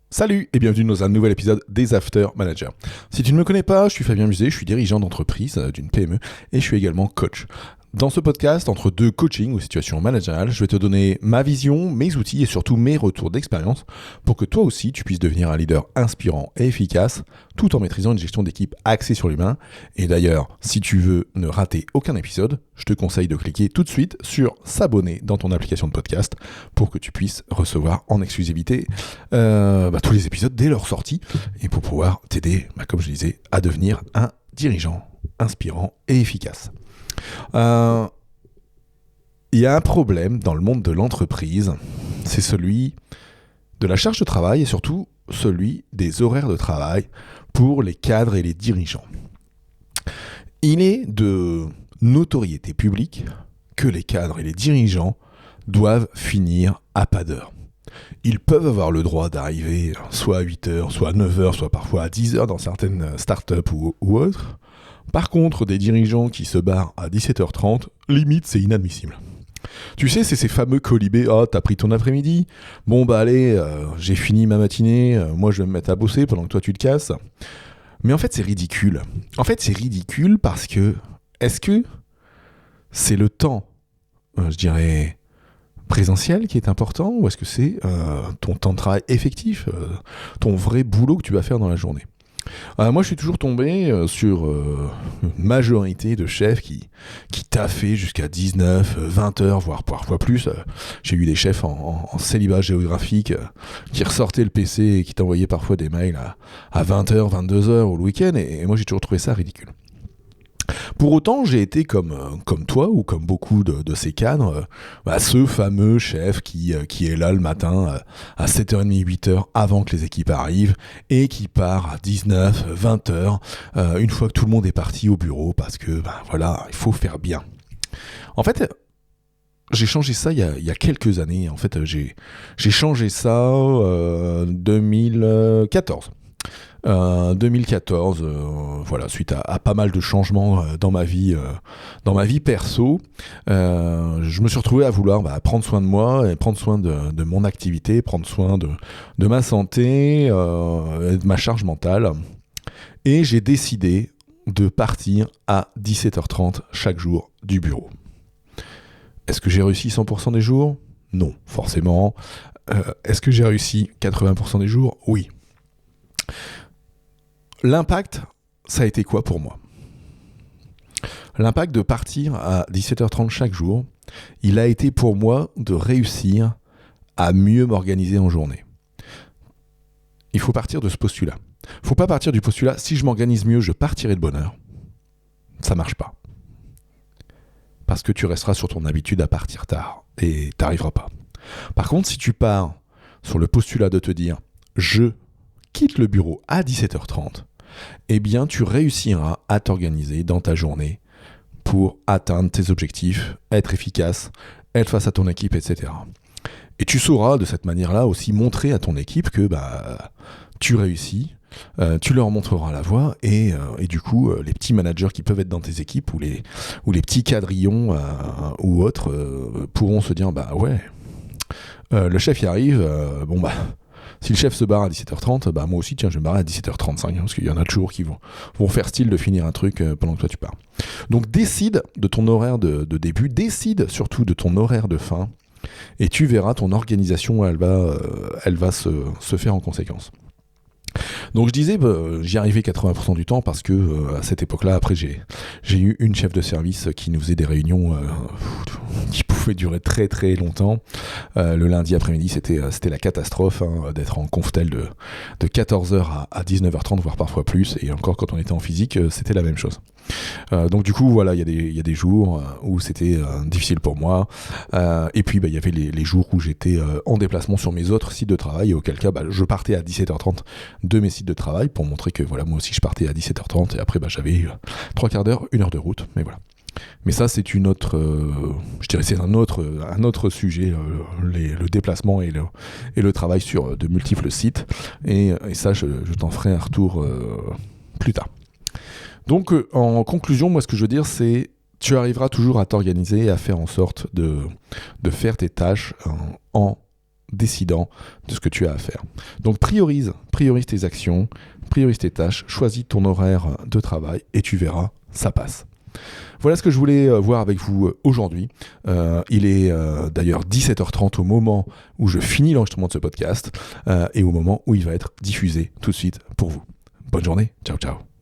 Salut et bienvenue dans un nouvel épisode des After Managers. Si tu ne me connais pas, je suis Fabien Musée, je suis dirigeant d'entreprise d'une PME et je suis également coach. Dans ce podcast, entre deux coachings ou situations managériales, je vais te donner ma vision, mes outils et surtout mes retours d'expérience pour que toi aussi tu puisses devenir un leader inspirant et efficace tout en maîtrisant une gestion d'équipe axée sur l'humain. Et d'ailleurs, si tu veux ne rater aucun épisode, je te conseille de cliquer tout de suite sur s'abonner dans ton application de podcast pour que tu puisses recevoir en exclusivité tous les épisodes dès leur sortie et pour pouvoir t'aider, comme je disais, à devenir un dirigeant inspirant et efficace. Il y a un problème dans le monde de l'entreprise, c'est celui de la charge de travail et surtout celui des horaires de travail pour les cadres et les dirigeants. Il est de notoriété publique que les cadres et les dirigeants doivent finir à pas d'heure. Ils peuvent avoir le droit d'arriver soit à 8h, soit à 9h, soit parfois à 10h dans certaines startups ou autres. Par contre, des dirigeants qui se barrent à 17h30, limite c'est inadmissible. Tu sais, c'est ces fameux colibés, t'as pris ton après-midi, allez, j'ai fini ma matinée, moi je vais me mettre à bosser pendant que toi tu te casses. Mais en fait c'est ridicule. C'est ridicule parce que, est-ce que c'est le temps, je dirais, présentiel qui est important ou est-ce que c'est ton temps de travail effectif, ton vrai boulot que tu vas faire dans la journée ? Moi, je suis toujours tombé sur une majorité de chefs qui taffaient jusqu'à 19, 20 heures, voire parfois plus. J'ai eu des chefs en célibat géographique qui ressortaient le PC et qui t'envoyaient parfois des mails à 20 heures, 22 heures ou le week-end. Et moi, j'ai toujours trouvé ça ridicule. Pour autant, j'ai été comme toi ou comme beaucoup de ces cadres, ce fameux chef qui est là le matin à 7h30, 8h avant que les équipes arrivent et qui part à 19, 20h une fois que tout le monde est parti au bureau parce que il faut faire bien. En fait, j'ai changé ça il y a quelques années. En fait, j'ai changé ça en 2014. 2014, suite à pas mal de changements dans ma vie perso, je me suis retrouvé à vouloir prendre soin de moi et prendre soin de mon activité, prendre soin de ma santé, et de ma charge mentale. Et j'ai décidé de partir à 17h30 chaque jour du bureau. Est-ce que j'ai réussi 100% des jours ? Non, forcément. Est-ce que j'ai réussi 80% des jours ? Oui. L'impact, ça a été quoi pour moi ? L'impact de partir à 17h30 chaque jour, il a été pour moi de réussir à mieux m'organiser en journée. Il faut partir de ce postulat. Il ne faut pas partir du postulat, si je m'organise mieux, je partirai de bonne heure. Ça ne marche pas. Parce que tu resteras sur ton habitude à partir tard et tu n'arriveras pas. Par contre, si tu pars sur le postulat de te dire « je quitte le bureau à 17h30 », eh bien tu réussiras à t'organiser dans ta journée pour atteindre tes objectifs, être efficace, être face à ton équipe, etc. Et tu sauras de cette manière-là aussi montrer à ton équipe que tu réussis, tu leur montreras la voie et du coup les petits managers qui peuvent être dans tes équipes ou les petits quadrillons ou autres pourront se dire le chef y arrive, si le chef se barre à 17h30, moi aussi, je vais me barrer à 17h35, parce qu'il y en a toujours qui vont faire style de finir un truc pendant que toi tu pars. Donc décide de ton horaire de début, décide surtout de ton horaire de fin, et tu verras, ton organisation, elle va se faire en conséquence. Donc je disais, j'y arrivais 80% du temps parce que à cette époque-là, après j'ai eu une chef de service qui nous faisait des réunions qui pouvaient durer très très longtemps. Le lundi après-midi, c'était la catastrophe d'être en conftel de 14h à 19h30, voire parfois plus. Et encore quand on était en physique, c'était la même chose. Donc du coup, il y a des jours où c'était difficile pour moi. Et puis il y avait les jours où j'étais en déplacement sur mes autres sites de travail, et auquel cas je partais à 17h30 de mes sites de travail pour montrer que moi aussi je partais à 17h30 et après j'avais 3/4 d'heure, 1 heure de route, mais voilà. Mais ça c'est une autre, je dirais c'est un autre sujet, le déplacement et le travail sur de multiples sites, et ça je t'en ferai un retour plus tard. Donc en conclusion, moi ce que je veux dire c'est tu arriveras toujours à t'organiser et à faire en sorte de faire tes tâches en décidant de ce que tu as à faire. Donc priorise tes actions, priorise tes tâches, choisis ton horaire de travail et tu verras, ça passe. Voilà ce que je voulais voir avec vous aujourd'hui. Il est d'ailleurs 17h30 au moment où je finis l'enregistrement de ce podcast et au moment où il va être diffusé tout de suite pour vous. Bonne journée, ciao ciao.